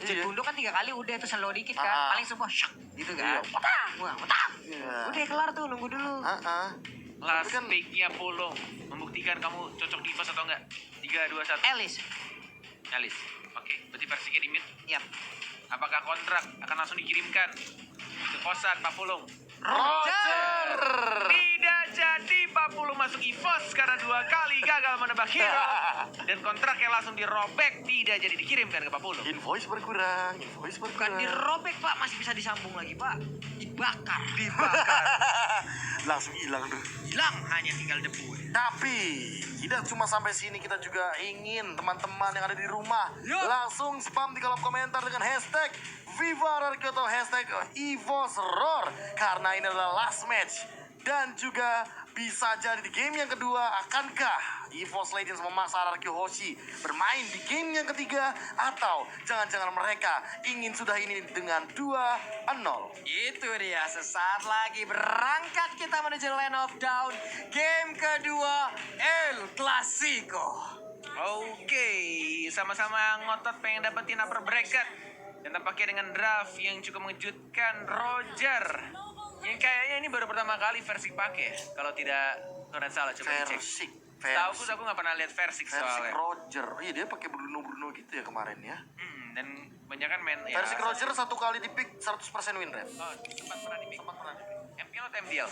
Jekundo kan 3 kali udah tuh slow dikit kan. Paling semua shock gitu kan. Mantap. Udah kelar tuh, nunggu dulu. Last pick-nya Apollo membuktikan kamu cocok di EVOS atau enggak? 3, 2, 1. Elis. Oke, berarti versi di mid. Yap. Apakah kontrak akan langsung dikirimkan ke kosan Pak Pulung? Roger. Tidak jadi Pak Pulung masuk EVOS karena 2 kali gagal menebak hero. Dan kontraknya langsung dirobek, tidak jadi dikirimkan ke Pak Pulung. Invoice berkurang. Bukan dirobek, Pak. Masih bisa disambung lagi, Pak. Dibakar. Langsung hilang tuh. Hilang, hanya tinggal debu. Tapi tidak cuma sampai sini, kita juga ingin teman-teman yang ada di rumah langsung spam di kolom komentar dengan hashtag Viva Rarky atau hashtag EVOS Roar, karena ini adalah last match. Dan juga bisa jadi di game yang kedua, akankah EVOS Legends memaksa Rarky Hoshi bermain di game yang ketiga, atau jangan-jangan mereka ingin sudah ini dengan 2-0. Itu dia, sesaat lagi berangkat kita menuju Land of Dawn. Game kedua, El Clasico. Oke, sama-sama ngotot pengen dapetin upper bracket. Dan tampaknya dengan draft yang cukup mengejutkan, Roger yang kayaknya ini baru pertama kali Versik pakai. Kalau tidak salah, coba dicek. Tahu aku nggak pernah lihat Versik soalnya. Roger, iya dia pakai Bruno gitu ya kemarin ya. Dan banyak kan main ya. Versik Roger 1 kali di pick 100% win rate. Oh, sempat pernah di pick. MPL atau MDL?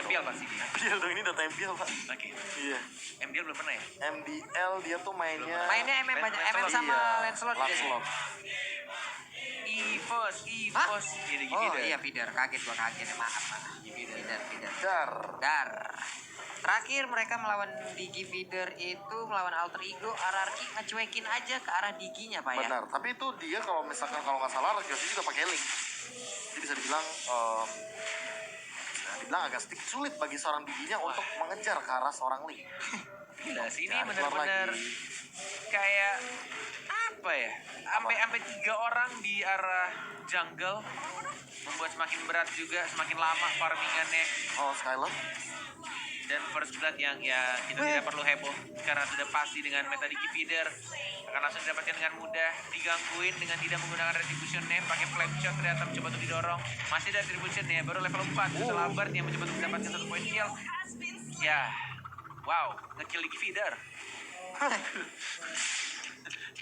MPL pasti dia. MPL dong, ini data MPL Pak. Oke. Iya. MDL belum pernah ya? MDL dia tuh mainnya MM banyak, MM sama Lancelot. Lancelot. EVOS. Gitu. Oh iya, feeder. Kaget maaf. Feeder. Dar. Terakhir mereka melawan Digi Feeder itu melawan Alter Ego, Ararki ngecuekin aja ke arah Diginya, Pak ya. Benar, tapi itu dia kalau misalkan kalau nggak salah Rarky juga pakai link. Jadi bisa dibilang agak sedikit sulit bagi seorang Diginya untuk mengejar ke arah seorang link. Nah, sini benar-benar kayak apa ya? Sampai 3 orang di arah jungle, membuat semakin berat juga, semakin lama farmingannya. Oh, Skylar. Dan first blood yang ya kita tidak perlu heboh karena sudah pasti dengan meta Digi Feeder akan langsung didapatkan dengan mudah, digangguin dengan tidak menggunakan retribution nya, pakai flame shot ternyata mencoba untuk didorong, masih ada retribution nya, baru level 4 setelah Albert yang mencoba untuk mendapatkan 1 point kill. Ya, wow, nge-kill Digi Feeder.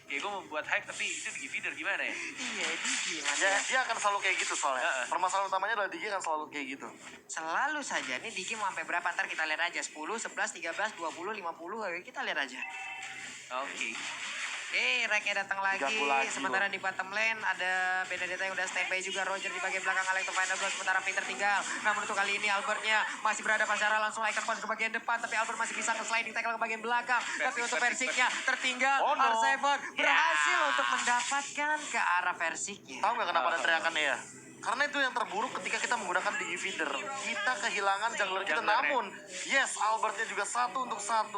Ya gue mau buat hype tapi itu Digi Feeder gimana ya? Iya, Digi. Dia akan selalu kayak gitu soalnya. Permasalahan utamanya adalah Digi akan selalu kayak gitu. Selalu saja. Nih Digi mau sampai berapa? Ntar kita lihat aja. 10, 11, 13, 20, 50. Kita lihat aja. Oke. Reknya datang lagi. Sementara di bottom lane ada Benedetta yang udah standby juga. Roger di bagian belakang, Alex to final blow. Sementara Peter tinggal. Namun untuk kali ini Albertnya masih berada pasara, langsung icon point ke bagian depan. Tapi Albert masih bisa nge-sliding tackle ke bagian belakang. Tapi untuk Versiknya tertinggal. R7 berhasil untuk mendapatkan ke arah Versiknya. Tahu nggak kenapa ada teriakannya ya? Karena itu yang terburuk ketika kita menggunakan Digi Feeder. Kita kehilangan jungler kita, namun yes, Albertnya juga 1 untuk 1.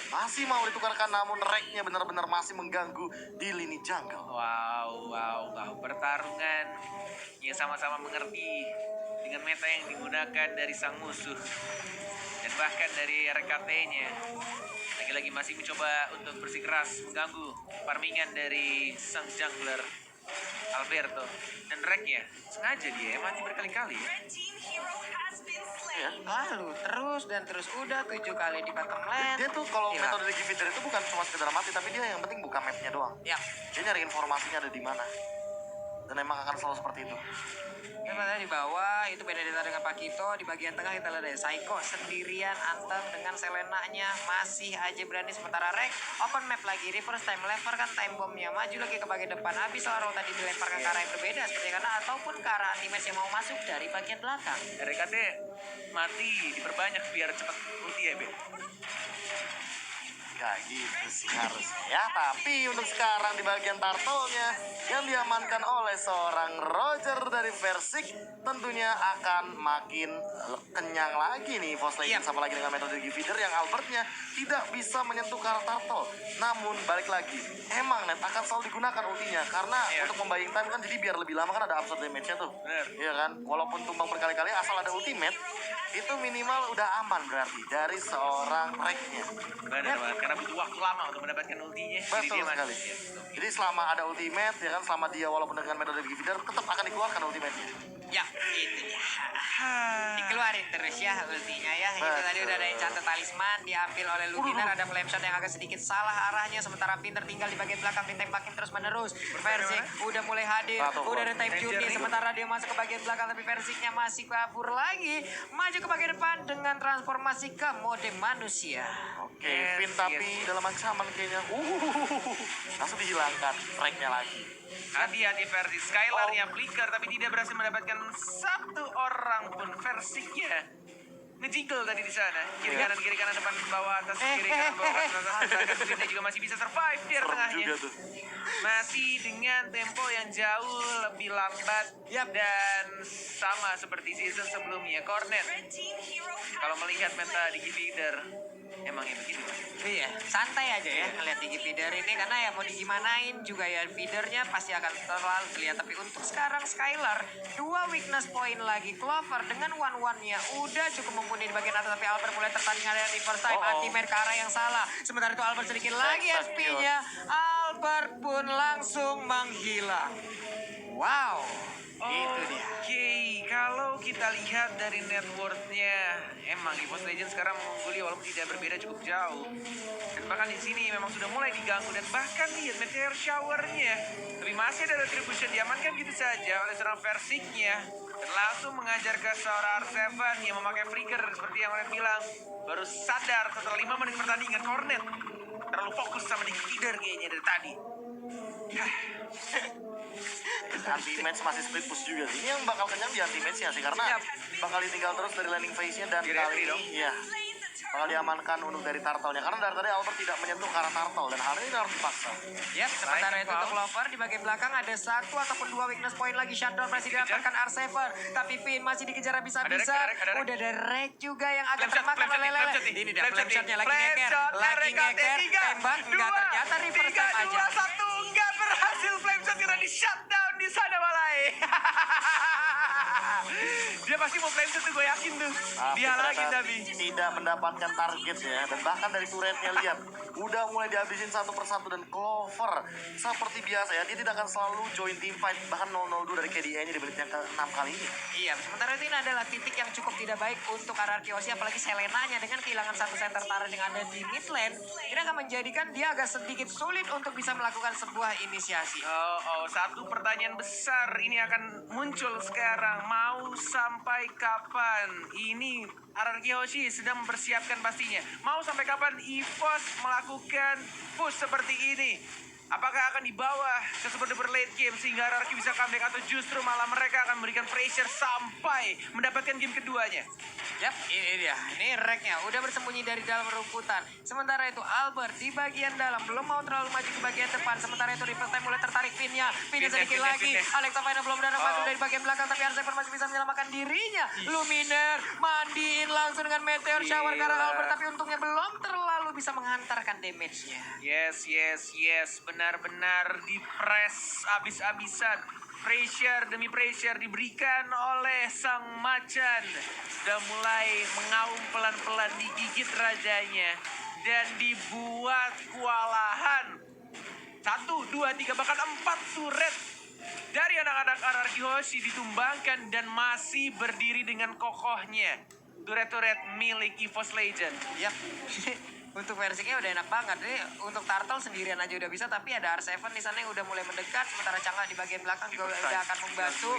Masih mau ditukarkan, namun Reknya benar-benar masih mengganggu di lini jungle. Wow. Pertarungan yang sama-sama mengerti dengan meta yang digunakan dari sang musuh. Dan bahkan dari RKT-nya. Lagi-lagi masih mencoba untuk bersikeras mengganggu farmingan dari sang jungler Alberto. Dan Reknya sengaja dia mati berkali-kali. Lalu terus udah 7 kali di bottom lane. Dia tuh kalau metode Digi Feeder itu bukan cuma sekedar mati, tapi dia yang penting buka mapnya doang. Ya. Dia nyari informasinya ada di mana. Dan emang akan selalu seperti itu. Sementara di bawah itu Benedetta dengan Pakito. Di bagian tengah kita lihat ada Psycho sendirian, Anteng dengan Selenanya masih aja berani. Sementara Rek open map lagi, reverse time, lemparkan time bombnya, maju lagi ke bagian depan. Habis Laro tadi dilemparkan ke arah yang berbeda seperti karena ataupun ke arah Antimes yang mau masuk dari bagian belakang. RKT mati diperbanyak biar cepat ulti ya, Be. Gak gitu sih harusnya ya. Tapi untuk sekarang di bagian turtle-nya yang diamankan oleh seorang Roger dari Versik, tentunya akan makin kenyang lagi nih EVOS Legends. Sama lagi dengan metode Digi Feeder yang Albertnya tidak bisa menyentuh ke arah turtle. Namun balik lagi, emang net akan selalu digunakan ultinya karena untuk membayang time kan, jadi biar lebih lama kan ada absorb damage-nya tuh. Iya kan? Walaupun tumbang berkali-kali, asal ada ultimate itu minimal udah aman berarti dari seorang Reknya. Benar banget. karena butuh waktu lama untuk mendapatkan ultinya. Jadi Betul dia sekali. ya. Jadi selama ada ultimate, ya kan, selama dia walaupun dengan metode Giga Feeder, tetap akan dikeluarkan ultimate-nya. Ya, itu dia. Dikeluarin terus ya ultinya ya. Itu Betul. tadi udah ada enchanted talisman diambil oleh Luminar, ada flame shot yang agak sedikit salah arahnya, sementara Pin tertinggal di bagian belakang ditembakin terus menerus. Versik udah mulai hadir, Satu, udah ada time Ranger journey, nih. sementara dia masuk ke bagian belakang tapi Versiknya masih kabur lagi, maju ke bagian depan dengan transformasi ke mode manusia. Oke, Yes, Finn tapi dalam ancaman kayaknya. Langsung dihilangkan tracknya lagi. Hati-hati versi Skylar-nya flicker tapi tidak berhasil mendapatkan satu orang pun Versiknya. Ngejiggle tadi di sana. Kiri Iya. kanan depan bawah atas kiri kanan bawah atas Sedangkan juga masih bisa survive di Serem tengahnya. juga tuh. Masih dengan tempo yang jauh lebih lambat dan sama seperti season sebelumnya. Cornet, kalau melihat meta di Feeder, emangnya begitu? Iya, santai aja ya ngeliat Digi Feeder ini karena ya mau digimanain juga ya feedernya pasti akan terlalu terlihat. Tapi untuk sekarang Skylar 2 weakness point lagi, Clover dengan one-one-nya udah cukup mumpuni di bagian atas, tapi Albert mulai tertanding ada di first time anti-man ke arah yang salah. Sementara itu Albert sedikit lagi SP-nya, Albert pun langsung menghilang. Wow, itu dia. Oke, kalau kita lihat dari net worth-nya, emang EVOS Legends sekarang mengungguli walaupun tidak berbeda cukup jauh. Dan bahkan di sini memang sudah mulai diganggu dan bahkan lihat meteor shower-nya. Tapi masih ada retribution diamankan gitu saja oleh seorang Versiknya. Dan langsung mengajar ke seorang R7 yang memakai flicker seperti yang Cornet bilang. Baru sadar setelah 5 menit pertandingan Cornet. Terlalu fokus sama di feeder kayaknya dari tadi. Anti-match masih split push juga sih. Ini yang bakal kenyang di anti-match-nya sih, karena bakal ditinggal terus dari landing phase-nya dan Di kali referee ini dong. ya bakal diamankan untuk dari turtle-nya, karena dari tadi Albert tidak menyentuh ke arah turtle dan hal ini harus dipaksa. Yap, sementara Baik, itu Pak. untuk Clover di bagian belakang ada 1 ataupun 2 weakness point lagi. Shutdown masih didapatkan R7, tapi Finn masih dikejar habis-habisan. Ada rek. Udah ada Rek juga yang agak Flame shot, termakan flame shot oleh nih, Lele. flame shot nih. Ini dia Flame flame shot shotnya nih. lagi Flame ngeker, shot, lagi RKT ngeker, 3, tembak, enggak 2, ternyata reverse 3, time aja. 2, 1, enggak berhasil flame shot karena di shutdown di sana Malai. Dia pasti mau flame shot tuh, gue yakin tuh. Dia lagi ternyata tapi. tidak mendapatkan target ya, dan bahkan dari turretnya lihat udah mulai dihabisin satu persatu. Dan Clover seperti biasa ya, dia tidak akan selalu join team fight, bahkan 002 dari KDA-nya di menit yang ke-6 kali ini. Iya, sementara itu ini adalah titik yang cukup tidak baik untuk RRQ Aussie, apalagi Selenanya dengan kehilangan satu center Taren yang ada di mid lane. Ini akan menjadikan dia agak sedikit sulit untuk bisa melakukan sebuah inisiasi. Satu pertanyaan besar ini akan muncul sekarang. Mau sampai kapan ini RRQ Hoshi sedang mempersiapkan pastinya. Mau sampai kapan EVOS melakukan push seperti ini? Apakah akan dibawa ke super duper late game sehingga RRQ bisa comeback, atau justru malah mereka akan memberikan pressure sampai mendapatkan game keduanya? Yap, ini dia. Ini Reknya udah bersembunyi dari dalam rumputan. Sementara itu Albert di bagian dalam belum mau terlalu maju ke bagian depan. Sementara itu Reverse Time mulai tertarik Pinnya sedikit lagi. Alexa Fina belum ada masuk dari bagian belakang, tapi R7 masih bisa menyelamatkan dirinya. Luminar mandiin langsung dengan meteor shower ke arah Gila. Albert, tapi untungnya belum terlalu bisa menghantarkan damage-nya. Yes. Benar-benar di-press abis-abisan. Pressure demi pressure diberikan oleh sang macan. Sudah mulai mengaum pelan-pelan, digigit rajanya. Dan dibuat kewalahan. 1, 2, 3, bahkan 4 turret dari anak-anak RRQ Hoshi ditumbangkan dan masih berdiri dengan kokohnya. Turret-turret milik EVOS Legend. Yap. Untuk versinya udah enak banget. Ini untuk Turtle sendirian aja udah bisa, tapi ada R7 di sana yang udah mulai mendekat. Sementara Cangga di bagian belakang juga udah akan membantu.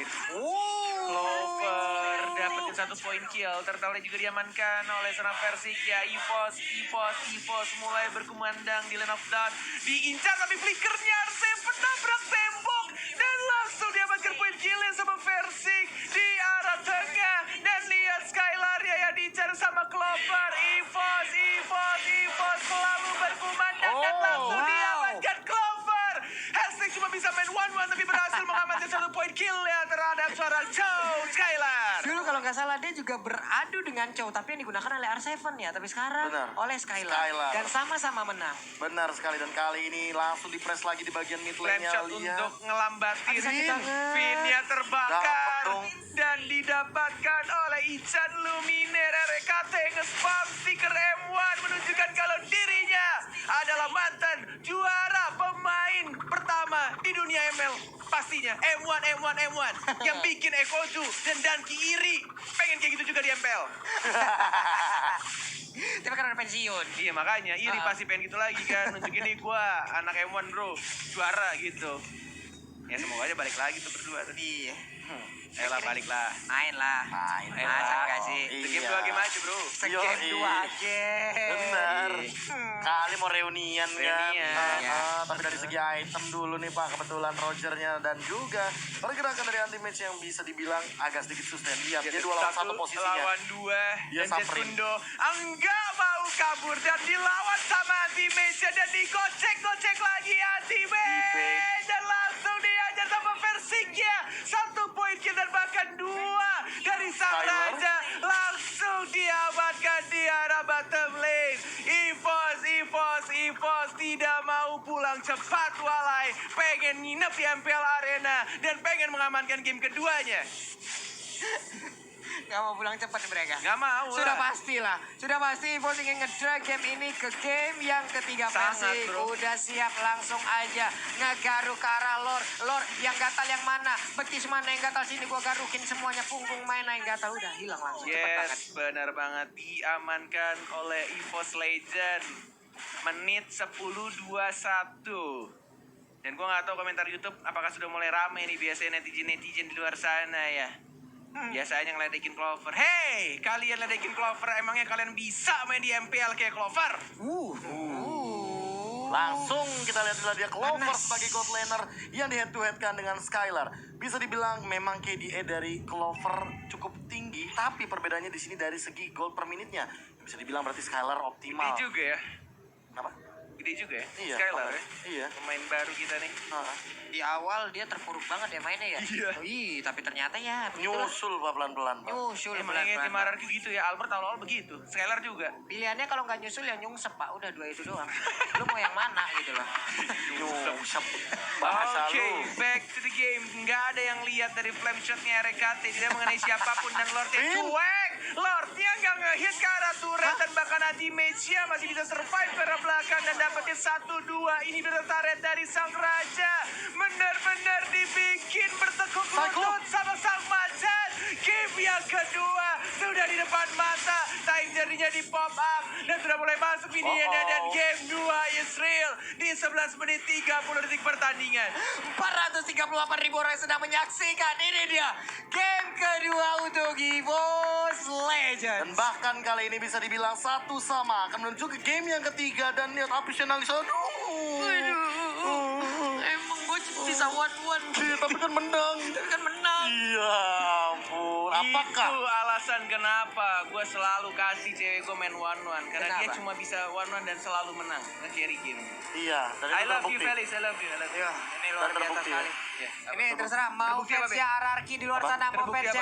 Clover dapetin 1 poin kill. Turtle juga diamankan oleh seorang Versik ya. EVOS mulai berkumandang di lane of dawn. Diincar tapi flickernya R7 nabrak tembok. Dan langsung diamankan poin killnya sama Versik di arah tengah. Dan lihat Skylar yang diincar sama Clover. EVOS selalu berkumandang dan langsung diamankan Clover. Hashtag cuma bisa main 1-1 tapi berhasil mengamankan 1 poin killnya terhadap seorang Chow Skylar. Dulu kalau nggak salah dia juga beradu dengan Chow, tapi yang digunakan oleh R7 ya. Tapi sekarang Benar. oleh Skylar. Skylar. Dan sama-sama menang. Benar sekali, dan kali ini langsung di-press lagi di bagian mid Flame lane-nya. shot Lihat. untuk ngelambatin Sakit banget. Finnya Dapet terbakar dong. dan didapatkan oleh Ichan Luminaire. RKT nge-spam stiker M1 M1 menunjukkan kalau dirinya adalah mantan juara pemain pertama di dunia ML. Pastinya M1 yang bikin Ekoju dan Danki iri. Pengen kayak gitu juga di MPL. Tapi kan udah pensiun. Iya makanya iri pasti pengen gitu lagi kan. Nunjukin nih gua anak M1 bro, juara gitu. Ya semoga aja balik lagi tuh berdua tuh. Iya. Ayolah balik lah. Main lah. Main Ayo Masa lah. nggak sih? Game Iya. 2 game aja bro. Segame Yoi. 2 game. Bener. Kali mau reunian kan. Reunian, ya. Tapi dari segi item dulu nih Pak, kebetulan Rogernya dan juga pergerakan dari anti-match yang bisa dibilang agak sedikit sustain. Lihat, dia 2 lawan 1 posisinya. Lawan 2 Dia dan samperin. Jetundo enggak mau kabur dan dilawan sama anti-match dan digocek-gocek lagi anti-match dan langsung diajar sama Versiknya. 1 poin kill dan bahkan 2 dari sang Skylar. raja langsung diamankan di arah bottom lane. EVOS tidak mau pulang cepat walai, pengen nginep di MPL Arena dan pengen mengamankan game keduanya. Gak mau pulang cepat mereka. Gak mau Sudah lah. pasti lah. Sudah pasti EVOS ingin ngedrag game ini ke game yang ketiga. Sangat, Persik bro. udah siap langsung aja ngegaruk ke arah Lord yang gatal yang mana, betis mana yang gatal, sini gua garukin semuanya, punggung mana yang gatal, udah hilang langsung. Cepet banget. Yes, benar banget, diamankan oleh EVOS Legend. Menit 10.21. Dan gua nggak tahu komentar YouTube apakah sudah mulai rame nih, biasanya netizen di luar sana ya. Biasanya ngeledekin Clover. Hey, kalian ledekin Clover, emangnya kalian bisa main di MPL kayak Clover? Langsung kita lihat dia Clover Panas. sebagai gold laner yang di head to head kan dengan Skylar. Bisa dibilang memang KDA dari Clover cukup tinggi, tapi perbedaannya di sini dari segi gold per menitnya. Bisa dibilang berarti Skylar Gede optimal. juga ya. Kenapa? Gede juga ya. Iya. Skylar ya. Iya. Pemain baru kita nih. Nah, Di awal dia terpuruk banget ya mainnya ya. Iya. Ih, tapi ternyata ya begitulah. nyusul Pak pelan-pelan Pak. Nyusul Emangnya pelan-pelan. tim Ararki gitu ya. Albert awal begitu. Skylar juga. Pilihannya kalau nggak nyusul ya nyungsep Pak, udah 2 itu doang. Lu mau yang mana gitu loh. Nyusep. Bahasa Oke, lu. back to the game. Nggak ada yang lihat dari flame shotnya RKT. Tidak mengenai siapapun dan Lordnya Pin. cuek. Lordnya nggak ngehit ke arah turret dan bahkan anti-mage-nya masih bisa survive ke arah belakang dan dapetin 1-2. Ini turret dari sang raja. Benar-benar dibikin bertekuk lutut sama sang macan. Game yang kedua sudah di depan mata. Time jadinya di pop up dan sudah mulai masuk mininya dan game 2 is real di 11 menit 30 detik pertandingan. 438.000 orang sedang menyaksikan. Ini dia game kedua untuk EVOS Legends. Dan bahkan kali ini bisa dibilang 1-1 akan menuju ke game yang ketiga dan lihat aficionalis Emang gue sisa one-one. Iya, tapi kan menang. Tapi kan menang. Iya ampun. Apakah? Itu alasan kenapa gue selalu kasih cewek gue main one-one. Karena dia Kenapa? cuma bisa one-one dan selalu menang. Nge-carry game. Iya, dan I itu love you terbukti. Felix, I love you. Iya, ini luar Dan biasa terbukti ya. sekali. Ya, Ini terserah mau Terbukti apa, fansnya Ararki di luar Apa? sana, mau Terbukti fansnya